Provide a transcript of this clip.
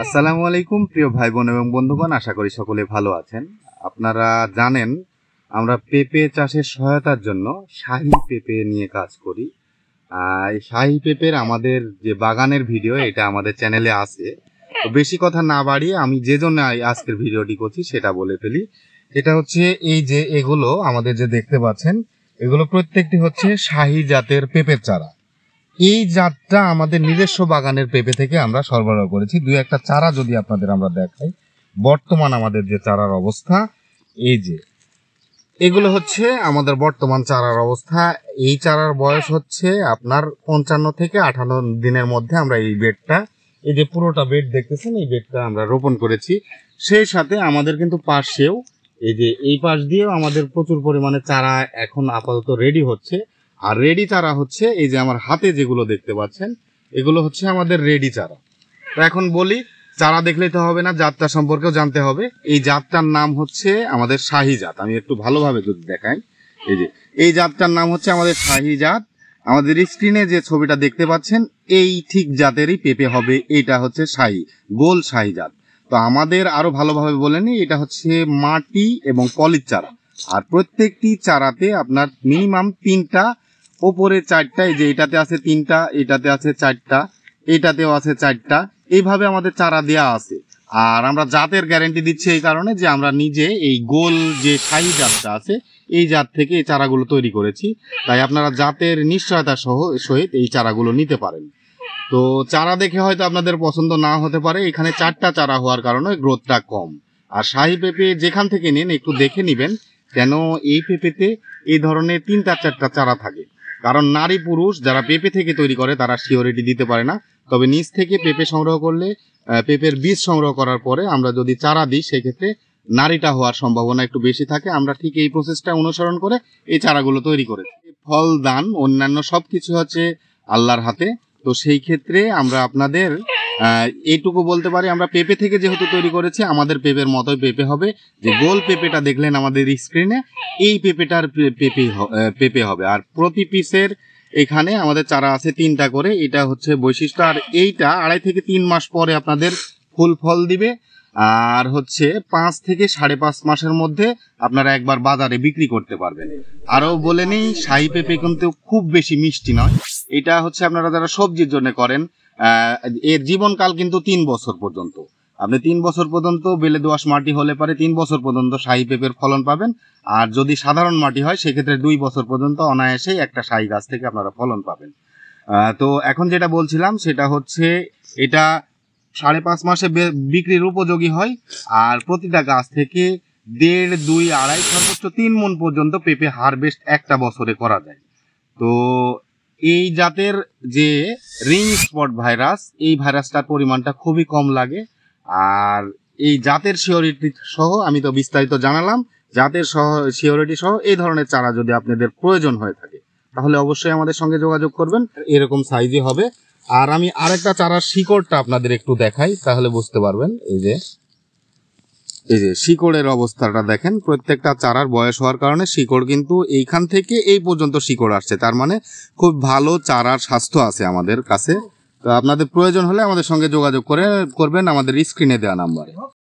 আসসালামু আলাইকুম প্রিয় ভাই বোন এবং বন্ধুগণ, আশা করি সকলে ভালো আছেন। আপনারা জানেন আমরা পেঁপে চাষের সহায়তার জন্য শাহী পেঁপে নিয়ে কাজ করি। এই শাহী পেঁপের আমাদের যে বাগানের ভিডিও এটা আমাদের চ্যানেলে আছে। তো বেশি কথা না বাড়িয়ে আমি যে জন্য আজকের ভিডিওটি করছি সেটা বলে ফেলি। এটা হচ্ছে এই যে এগুলো আমাদের যে দেখতে পাচ্ছেন, এগুলো প্রত্যেকটি হচ্ছে শাহী জাতের পেঁপের চারা। এই জাতটা আমাদের নিজস্ব বাগানের পেঁপে থেকে আমরা সরবরাহ করেছি। দুই একটা চারা যদি আপনাদের আমরা দেখাই, বর্তমান আমাদের যে চারার অবস্থা, এই যে এগুলো হচ্ছে আমাদের বর্তমান চারার অবস্থা। এই চারার বয়স হচ্ছে আপনার 55 থেকে 58 দিনের মধ্যে আমরা এই বেডটা, এই যে পুরোটা বেড দেখতেছেন, এই বেডটা আমরা রোপণ করেছি। সেই সাথে আমাদের কিন্তু পাশেও এই যে এই পাশ দিয়েও আমাদের প্রচুর পরিমাণে চারা এখন আপাতত রেডি হচ্ছে। আর রেডি চারা হচ্ছে এই যে আমার হাতে যেগুলো দেখতে পাচ্ছেন, এগুলো হচ্ছে আমাদের রেডি চারা। তো এখন বলি, চারা দেখলেই তো হবে না, জাতটা সম্পর্কেও জানতে হবে। এই জাতটার নাম হচ্ছে আমাদের শাহী জাত। আমি একটু ভালোভাবে যদি দেখাই, এই যে এই জাতটার নাম হচ্ছে আমাদের শাহী জাত। আমাদের স্ক্রিনে যে ছবিটা দেখতে পাচ্ছেন, এই ঠিক জাতেরই পেঁপে হবে। এইটা হচ্ছে শাহী, গোল শাহী জাত। তো আমাদের আরো ভালোভাবে বলে নিই, এটা হচ্ছে মাটি এবং পলির চারা। আর প্রত্যেকটি চারাতে আপনার মিনিমাম 3টা, ওপরে 4টা, এই যে এটাতে আছে 3টা, এটাতে আছে 4টা, এটাতেও আছে 4টা, এইভাবে আমাদের চারা দেয়া আছে। আর আমরা জাতের গ্যারান্টি দিচ্ছি এই কারণে যে আমরা নিজে এই গোল যে শাহী জাতটা আছে, এই জাত থেকে এই চারাগুলো তৈরি করেছি। তাই আপনারা জাতের নিশ্চয়তা সহিত এই চারাগুলো নিতে পারেন। তো চারা দেখে হয়তো আপনাদের পছন্দ না হতে পারে, এখানে 4টা চারা হওয়ার কারণে গ্রোথটা কম। আর শাহী পেঁপে যেখান থেকে নিন একটু দেখে নিবেন, কেন এই পেঁপেতে এই ধরনের 3-4টা চারা থাকে। কারণ নারী পুরুষ যারা পেঁপে থেকে তৈরি করে তারা সিওরিটি দিতে পারে না। তবে নিজ থেকে পেঁপে সংগ্রহ করলে, পেঁপের বীজ সংগ্রহ করার পরে আমরা যদি চারা দিই, সেক্ষেত্রে নারীটা হওয়ার সম্ভাবনা একটু বেশি থাকে। আমরা ঠিক এই প্রসেসটা অনুসরণ করে এই চারাগুলো তৈরি করেছি। ফল দান অন্যান্য সবকিছু হচ্ছে আল্লাহর হাতে। তো সেই ক্ষেত্রে আমরা আপনাদের এইটুকু বলতে পারি, আমরা পেঁপে থেকে যেহেতু তৈরি করেছি, আমাদের পেঁপের মতোই পেঁপে হবে। যে গোল পেঁপেটা দেখলেন আমাদের স্ক্রিনে, এই পেঁপেটার পেঁপে হবে। আর প্রতি পিসের এখানে আমাদের চারা আছে 3টা করে। এটা হচ্ছে বৈশিষ্ট্য। আর এইটা 2.5 থেকে 3 মাস পরে আপনাদের ফুল ফল দিবে। আর হচ্ছে 5 থেকে 5.5 মাসের মধ্যে আপনারা একবার বাজারে বিক্রি করতে পারবেন। আরও বলে নিই, শাহী পেঁপে কিন্তু খুব বেশি মিষ্টি নয়। এটা হচ্ছে আপনারা যারা সবজির জন্য করেন, এর জীবনকাল কিন্তু 3 বছর পর্যন্ত। আপনি 3 বছর পর্যন্ত বেলে দোআঁশ মাটি হলে পারে 3 বছর পর্যন্ত শাহী পেঁপের ফলন পাবেন। আর যদি সাধারণ মাটি হয়, সেক্ষেত্রে 2 বছর পর্যন্ত অনায়াসেই একটা শাহী গাছ থেকে আপনারা ফলন পাবেন। তো এখন যেটা বলছিলাম সেটা হচ্ছে, এটা 5.5 মাসে বিক্রির উপযোগী হয়। আর প্রতিটা গাছ থেকে 1.5, 2, 2.5, সর্বোচ্চ 3 মণ পর্যন্ত পেঁপে হারভেস্ট একটা বছরে করা যায়। তো এই জাতের যে রিং স্পট ভাইরাস, এই ভাইরাসটার পরিমাণটা খুবই কম লাগে। আর এই জাতের সিওরিটি সহ আমি তো বিস্তারিত জানালাম, জাতের সিওরিটি সহ এই ধরনের চারা যদি আপনাদের প্রয়োজন হয়ে থাকে, তাহলে অবশ্যই আমাদের সঙ্গে যোগাযোগ করবেন। এরকম সাইজই হবে। আর আমি আরেকটা চারার শিকড়টা আপনাদের একটু দেখাই, তাহলে বুঝতে পারবেন। এই যে শিকড়ের অবস্থাটা দেখেন, প্রত্যেকটা চারার বয়স হওয়ার কারণে শিকড় কিন্তু এইখান থেকে এই পর্যন্ত শিকড় আসছে। তার মানে খুব ভালো চারার স্বাস্থ্য আছে আমাদের কাছে। তো আপনাদের প্রয়োজন হলে আমাদের সঙ্গে যোগাযোগ করবেন আমাদের স্ক্রিনে দেওয়া নাম্বারে।